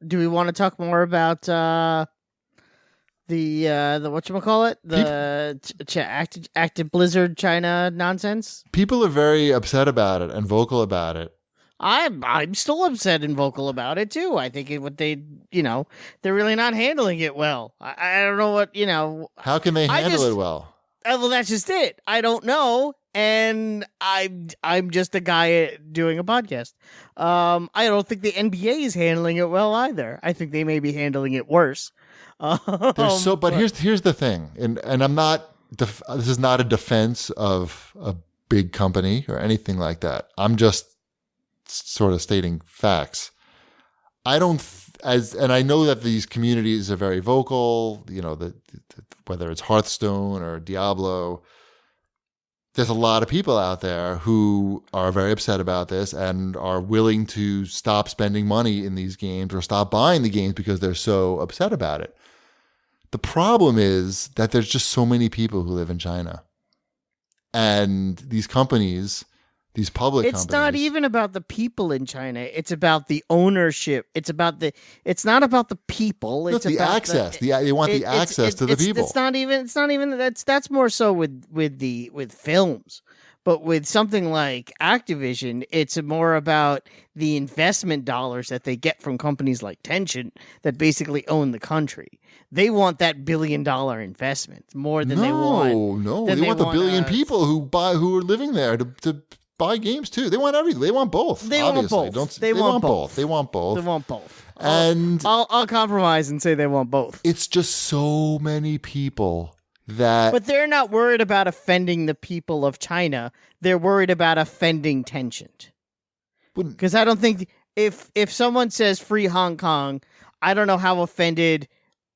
do we want to talk more about the whatchamacallit? The active Blizzard China nonsense? People are very upset about it and vocal about it. I'm still upset and vocal about it too. I think they're really not handling it well. I don't know what. How can they handle it well? Well, that's just it. I don't know, and I'm just a guy doing a podcast. I don't think the NBA is handling it well either. I think they may be handling it worse. But here's the thing, and I'm not. This is not a defense of a big company or anything like that. I'm just sort of stating facts. I don't, and I know that these communities are very vocal. Whether it's Hearthstone or Diablo, there's a lot of people out there who are very upset about this and are willing to stop spending money in these games or stop buying the games because they're so upset about it. The problem is that there's just so many people who live in China, and these companies. These public companies. It's not even about the people in China. It's about the ownership. It's not about the people. It's the about access. They want the access to the people. It's not even that's more so with films. But with something like Activision, it's more about the investment dollars that they get from companies like Tencent that basically own the country. They want that $1 billion investment more than they want. No, they want the billion people who are living there to buy games too. They want everything. They want both. They want both. They want both. They want both. They want both. And I'll compromise and say they want both. It's just so many people that. But they're not worried about offending the people of China. They're worried about offending Tencent. Because I don't think if someone says free Hong Kong, I don't know how offended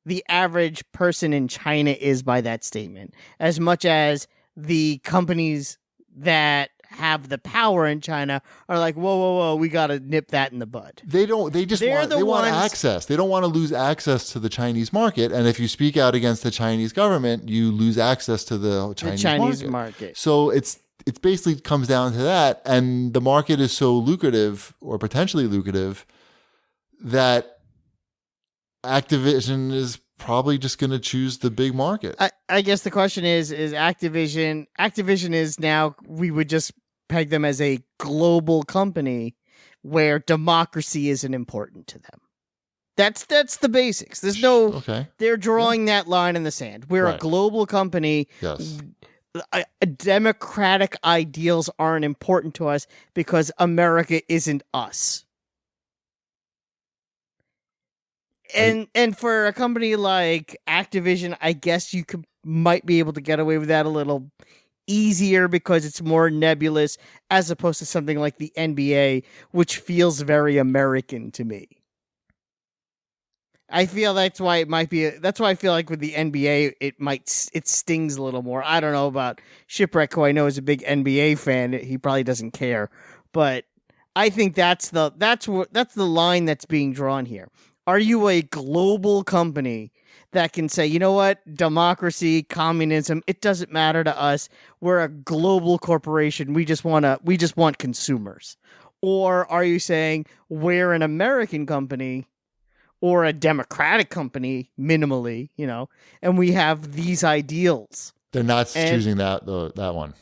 the average person in China is by that statement, as much as the companies that have the power in China are like, whoa, we got to nip that in the bud. They don't. They just want access. They don't want to lose access to the Chinese market. And if you speak out against the Chinese government, you lose access to the Chinese market. So it's basically comes down to that. And the market is so lucrative or potentially lucrative that Activision is probably just going to choose the big market. I guess the question is Activision is now, we would just peg them as a global company where democracy isn't important to them. That's the basics. There's no, they're drawing that line in the sand. We're a global company. Yes. Democratic ideals aren't important to us because America isn't us. And for a company like Activision, I guess you might be able to get away with that a little easier because it's more nebulous as opposed to something like the NBA, which feels very American to me. I feel that's why I feel like with the NBA, it stings a little more. I don't know about Shipwreck, who I know is a big NBA fan. He probably doesn't care, but I think that's the line that's being drawn here. Are you a global company that can say, you know what, democracy, communism, it doesn't matter to us. We're a global corporation. We just want consumers. Or are you saying we're an American company or a democratic company, minimally, and we have these ideals? They're not choosing that one.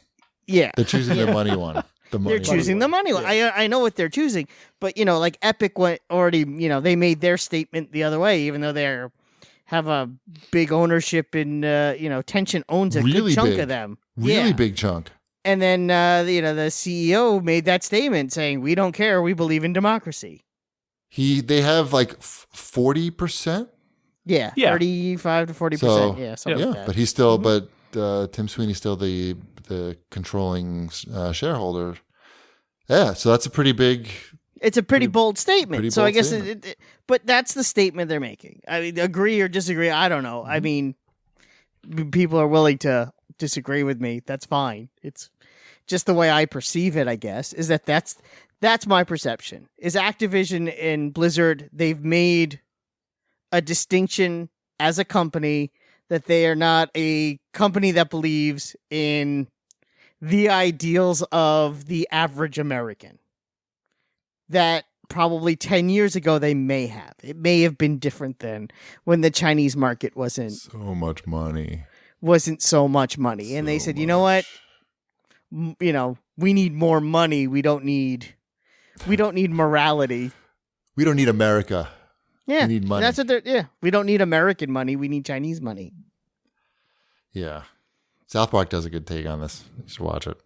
Yeah. They're choosing the money one. They're choosing the money one. Yeah. I know what they're choosing, but like Epic already, they made their statement the other way, even though they have a big ownership in, Tencent owns a really good chunk big. of them. Really big chunk. And then, the CEO made that statement saying, we don't care. We believe in democracy. They have like 40%. Yeah. 35 to 40%. Something like that. But he's still, Tim Sweeney's still the controlling shareholder. Yeah, so that's a pretty big. It's a pretty bold statement. So I guess, but that's the statement they're making. I mean, agree or disagree, I don't know. Mm-hmm. I mean, people are willing to disagree with me. That's fine. It's just the way I perceive it, I guess, is that's my perception. Is Activision and Blizzard, they've made a distinction as a company that they are not a company that believes in the ideals of the average American. That probably 10 years ago, they may have. It may have been different then when the Chinese market wasn't So much money. Wasn't so much money. And they said, you know what? We need more money. We don't need morality. We don't need America. Yeah. We need money. That's what we don't need American money. We need Chinese money. Yeah. South Park does a good take on this. You should watch it.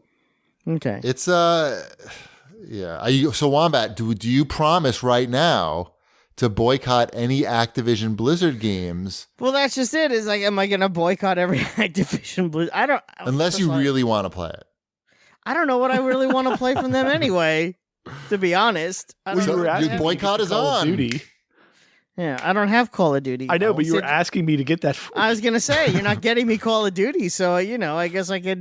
Okay. It's yeah. So Wombat, do you promise right now to boycott any Activision Blizzard games? Well, that's just it. Is like, am I going to boycott every Activision Blizzard? I don't. Unless you really want to play it. I don't know what I really want to play from them anyway. To be honest, your boycott is on. Duty. Yeah, I don't have Call of Duty. I know, but you were asking me to get that. I was going to say, you're not getting me Call of Duty, so, I guess I could,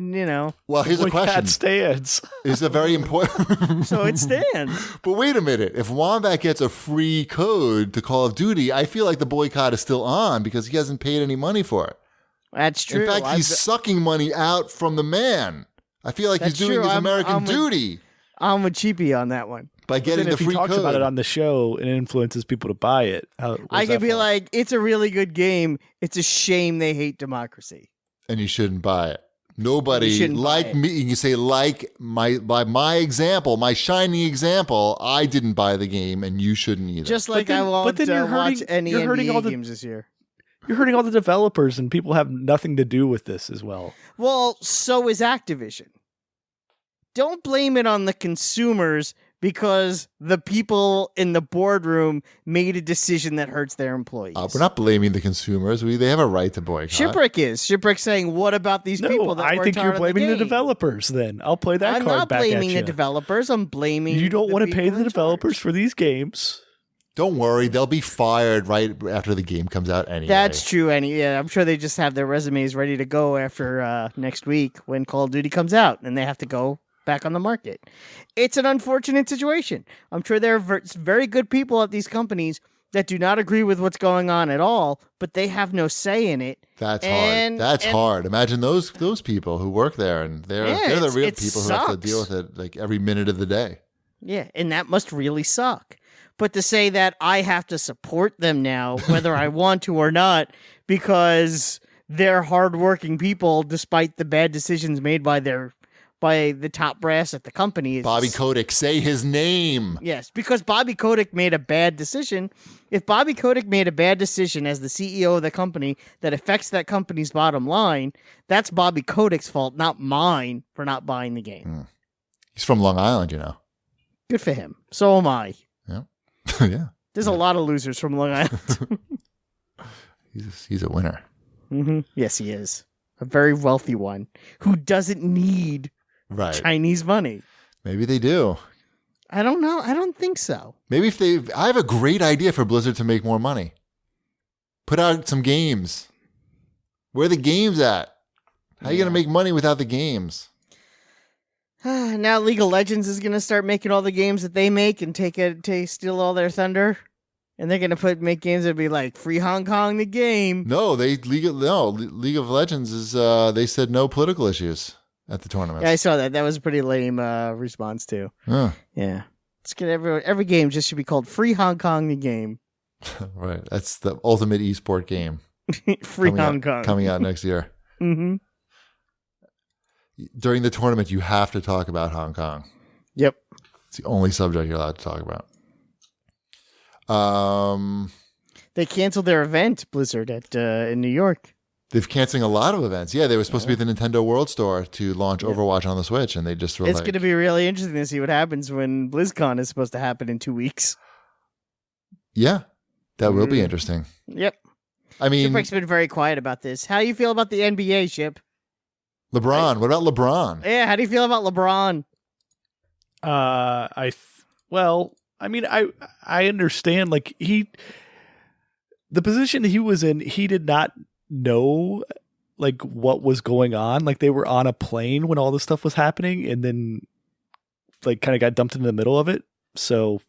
Well, here's a question. That stands. It's a very important... So it stands. But wait a minute. If Wombat gets a free code to Call of Duty, I feel like the boycott is still on because he hasn't paid any money for it. That's true. In fact, he's sucking money out from the man. I feel like he's doing his American duty. I'm with Cheapy on that one. By getting the free code. If he talks about it on the show and influences people to buy it, I could be like, it's a really good game. It's a shame they hate democracy. And you shouldn't buy it. Nobody like me. You say by my example, my shining example. I didn't buy the game, and you shouldn't either. Just like I won't watch any NBA games this year. You're hurting all the developers, and people have nothing to do with this as well. Well, so is Activision. Don't blame it on the consumers because the people in the boardroom made a decision that hurts their employees. We're not blaming the consumers. They have a right to boycott. Shipwreck is. Shipwreck's saying, what about these people that I think you're blaming the developers then. I'll play that card back at you. I'm not blaming the developers. I'm blaming you don't want to pay the developers for these games. Don't worry. They'll be fired right after the game comes out anyway. That's true. Yeah, I'm sure they just have their resumes ready to go after next week when Call of Duty comes out and they have to go back on the market. It's an unfortunate situation. I'm sure there are very good people at these companies that do not agree with what's going on at all, but they have no say in it. That's hard. That's hard. Imagine those people who work there, and they're the real people who have to deal with it like every minute of the day. Yeah, and that must really suck. But to say that I have to support them now, whether I want to or not, because they're hardworking people, despite the bad decisions made by the top brass at the company. Bobby Kotick, say his name. Yes, because Bobby Kotick made a bad decision. If Bobby Kotick made a bad decision as the CEO of the company that affects that company's bottom line, that's Bobby Kotick's fault, not mine for not buying the game. He's from Long Island, Good for him. So am I. Yeah. Yeah. There's a lot of losers from Long Island. He's a winner. Mm-hmm. Yes, he is. A very wealthy one who doesn't need Chinese money. Maybe they do. I don't know. I don't think so. Maybe I have a great idea for Blizzard to make more money. Put out some games. Where are the games at? How are you going to make money without the games? Now League of Legends is going to start making all the games that they make and steal all their thunder. And they're going to make games that be like Free Hong Kong the game. No, League of Legends is they said no political issues at the tournament. Yeah, I saw that. That was a pretty lame response too. Huh. Yeah. Let's get every game just should be called Free Hong Kong the game. Right. That's the ultimate esport game. Free Hong Kong. Coming out next year. Mm-hmm. During the tournament, you have to talk about Hong Kong. Yep. It's the only subject you're allowed to talk about. They canceled their event, Blizzard, in New York. They've canceling a lot of events. Yeah, they were supposed to be at the Nintendo World Store to launch Overwatch on the Switch, and they just were It's going to be really interesting to see what happens when BlizzCon is supposed to happen in 2 weeks. Yeah, that will be interesting. Yep. I mean, Shipwreck's been very quiet about this. How do you feel about the NBA, Ship? LeBron. What about LeBron? Yeah, how do you feel about LeBron? I understand. Like the position he was in, he did not know like what was going on. Like they were on a plane when all this stuff was happening, and then like kind of got dumped in the middle of it. So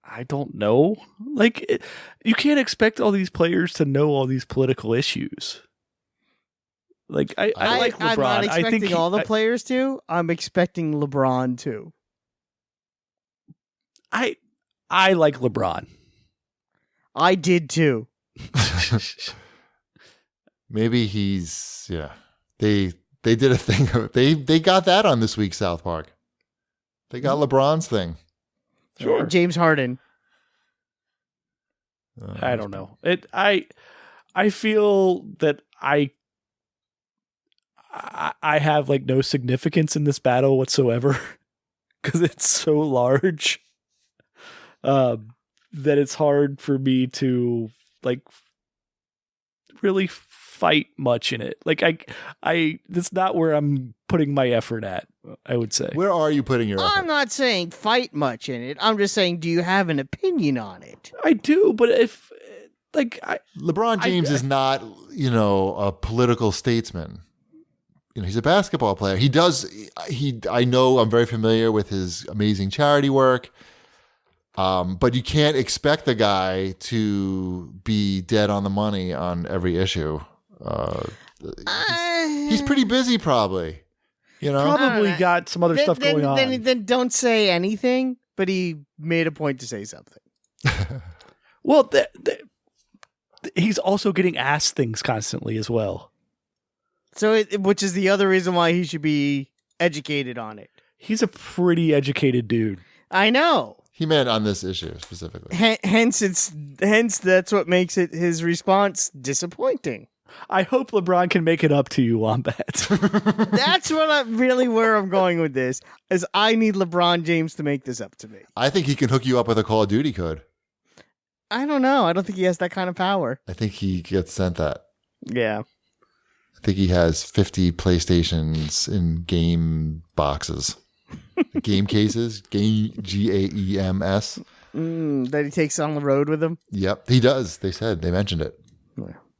I don't know. Like you can't expect all these players to know all these political issues. Like I like LeBron. I'm not expecting all the players to. I'm expecting LeBron to. I like LeBron. I did too. Maybe he's They did a thing. They got that on this week's South Park. They got LeBron's thing. Sure. James Harden. I don't know. I feel that I have like no significance in this battle whatsoever because it's so large that it's hard for me to like really fight much in it. Like I that's not where I'm putting my effort at, I would say. Where are you putting your effort? I'm not saying fight much in it. I'm just saying, do you have an opinion on it? I do, but if LeBron James is not, a political statesman. He's a basketball player. I know, I'm very familiar with his amazing charity work. But you can't expect the guy to be dead on the money on every issue. He's pretty busy, probably. Probably got some other stuff going on. Then don't say anything. But he made a point to say something. Well, he's also getting asked things constantly as well. So, which is the other reason why he should be educated on it. He's a pretty educated dude. I know. He meant on this issue specifically. Hence that's what makes his response disappointing. I hope LeBron can make it up to you, Wombat. That's where I'm going with this. Is I need LeBron James to make this up to me. I think he can hook you up with a Call of Duty code. I don't know. I don't think he has that kind of power. I think he gets sent that. Yeah. I think he has 50 PlayStations in game boxes. Game cases. GAEMS. That he takes on the road with him? Yep, he does. They mentioned it.